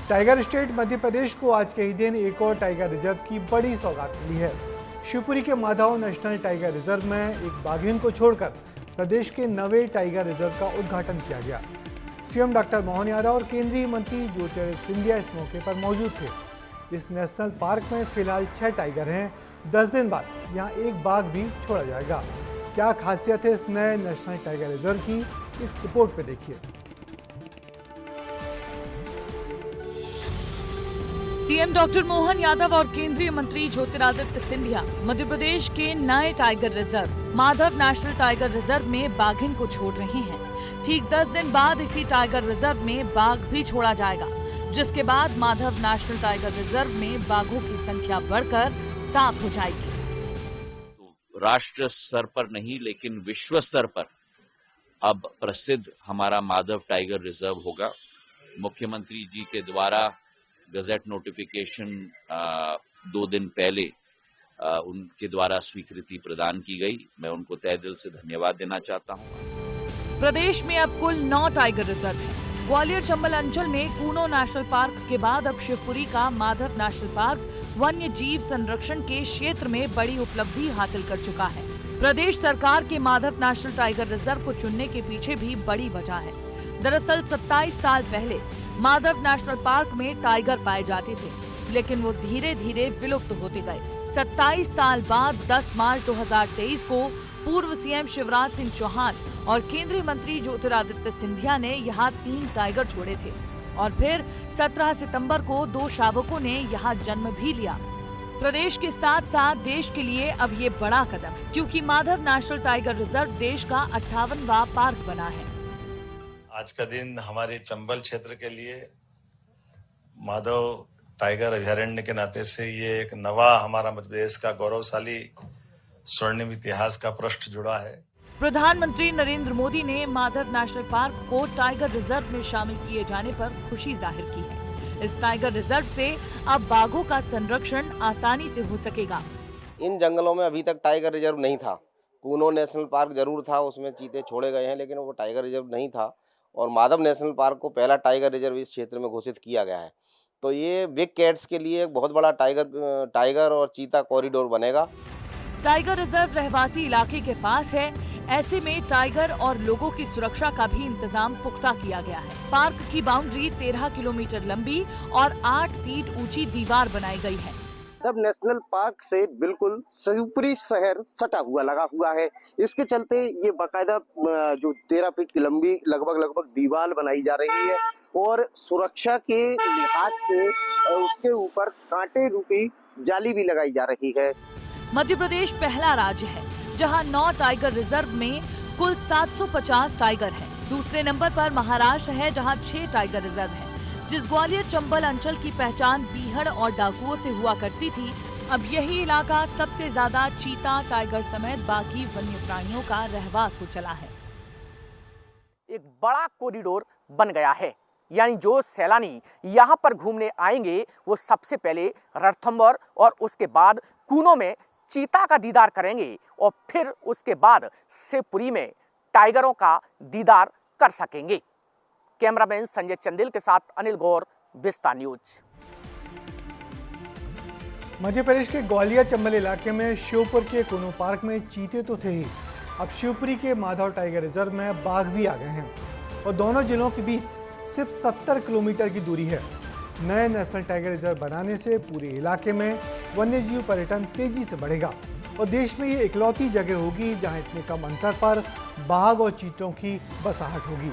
Tiger state Madhya Pradesh को आज के ही दिन एक और टाइगर रिजर्व की बड़ी सौगात मिली है। शिवपुरी के माधव नेशनल टाइगर रिजर्व में एक बाघिन को छोड़कर प्रदेश के नवे टाइगर रिजर्व का उद्घाटन किया गया। सीएम डॉक्टर मोहन यादव और केंद्रीय मंत्री ज्योतिरादित्य सिंधिया इस मौके पर मौजूद थे। इस नेशनल पार्क में फिलहाल 6 टाइगर हैं। 10 दिन बाद यहाँ एक बाघ भी छोड़ा जाएगा। क्या खासियत है इस नए नेशनल टाइगर रिजर्व की, इस रिपोर्ट पे देखिए। सीएम डॉक्टर मोहन यादव और केंद्रीय मंत्री ज्योतिरादित्य सिंधिया मध्य प्रदेश के नए tiger reserve Madhav national tiger reserve में बाघिन को छोड़ रहे हैं। ठीक 10 दिन बाद इसी टाइगर रिजर्व में बाघ भी छोड़ा जाएगा, जिसके बाद माधव नेशनल टाइगर रिजर्व में बाघों की संख्या बढ़कर 7 हो जाएगी। राष्ट्र स्तर पर नहीं लेकिन विश्व स्तर पर अब प्रसिद्ध हमारा माधव टाइगर रिजर्व होगा। मुख्यमंत्री जी के द्वारा गजट नोटिफिकेशन 2 दिन पहले उनके द्वारा स्वीकृति प्रदान की गई। मैं उनको तहे दिल से धन्यवाद देना चाहता हूं। प्रदेश में अब कुल 9 टाइगर रिजर्व हैं। ग्वालियर चंबल अंचल में कूनो नेशनल पार्क के बाद अब शिवपुरी का माधव नेशनल पार्क वन्य जीव संरक्षण के क्षेत्र में बड़ी उपलब्धि हासिल कर चुका है। प्रदेश सरकार के माधव नेशनल टाइगर रिजर्व को चुनने के पीछे भी बड़ी वजह है। दरअसल 27 साल पहले माधव नेशनल पार्क में टाइगर पाए जाते थे, लेकिन वो धीरे धीरे विलुप्त होते गए। 27 साल बाद 10 मार्च 2023 को पूर्व सीएम शिवराज सिंह चौहान और केंद्रीय मंत्री ज्योतिरादित्य सिंधिया ने यहाँ 3 टाइगर छोड़े थे और फिर 17 सितंबर को 2 शावकों ने यहाँ जन्म भी लिया। प्रदेश के साथ साथ देश के लिए अब ये बड़ा कदम है, क्योंकि माधव नेशनल टाइगर रिजर्व देश का 58वां पार्क बना है। आज का दिन हमारे चंबल क्षेत्र के लिए माधव टाइगर अभयारण्य के नाते से ये एक नवा हमारा मध्य प्रदेश का गौरवशाली स्वर्णिम इतिहास का पृष्ठ जुड़ा है। प्रधानमंत्री नरेंद्र मोदी ने माधव नेशनल पार्क को टाइगर रिजर्व में शामिल किए जाने पर खुशी जाहिर की है। इस टाइगर रिजर्व से अब बाघों का संरक्षण आसानी से हो सकेगा। इन जंगलों में अभी तक टाइगर रिजर्व नहीं था। कूनो नेशनल पार्क जरूर था, उसमें चीते छोड़े गए हैं, लेकिन वो टाइगर रिजर्व नहीं था और माधव नेशनल पार्क को पहला टाइगर रिजर्व इस क्षेत्र में घोषित किया गया है। तो ये बिग कैट्स के लिए एक बहुत बड़ा टाइगर और चीता कॉरिडोर बनेगा। टाइगर रिजर्व रहवासी इलाके के पास है, ऐसे में टाइगर और लोगों की सुरक्षा का भी इंतजाम पुख्ता किया गया है। पार्क की बाउंड्री 13 किलोमीटर लंबी और 8 फीट ऊंची दीवार बनाई गई है। माधव नेशनल पार्क से बिल्कुल शिवपुरी शहर सटा हुआ लगा हुआ है। इसके चलते ये बाकायदा जो 13 फीट की लंबी लगभग दीवार बनाई जा रही है और सुरक्षा के लिहाज से उसके ऊपर कांटे रूपी जाली भी लगाई जा रही है। मध्य प्रदेश पहला राज्य है जहां 9 टाइगर रिजर्व में कुल 750 टाइगर है। दूसरे नंबर पर महाराष्ट्र है जहां 6 टाइगर रिजर्व है। जिस ग्वालियर चंबल अंचल की पहचान बीहड़ और डाकुओं से हुआ करती थी, अब यही इलाका सबसे ज्यादा चीता, टाइगर समेत बाकी वन्य प्राणियों का रहवास हो चला है। एक बड़ा कॉरिडोर बन गया है, यानी जो सैलानी यहाँ पर घूमने आएंगे वो सबसे पहले रणथंभौर और उसके बाद कूनो में चीता का दीदार करेंगे और फिर उसके बाद शिवपुरी में टाइगरों का दीदार कर सकेंगे। कैमरामैन संजय चंदेल के साथ अनिल गौर, विस्तार न्यूज। मध्य प्रदेश के ग्वालियर चंबल इलाके में शिवपुर के कूनो पार्क में चीते तो थे ही, अब शिवपुरी के माधव टाइगर रिजर्व में बाघ भी आ गए हैं और दोनों जिलों के बीच सिर्फ 70 किलोमीटर की दूरी है। नए नेशनल टाइगर रिजर्व बनाने से पूरे इलाके में वन्यजीव पर्यटन तेजी से बढ़ेगा और देश में ये इकलौती जगह होगी जहां इतने कम अंतर पर बाघ और चीतों की बसाहट होगी।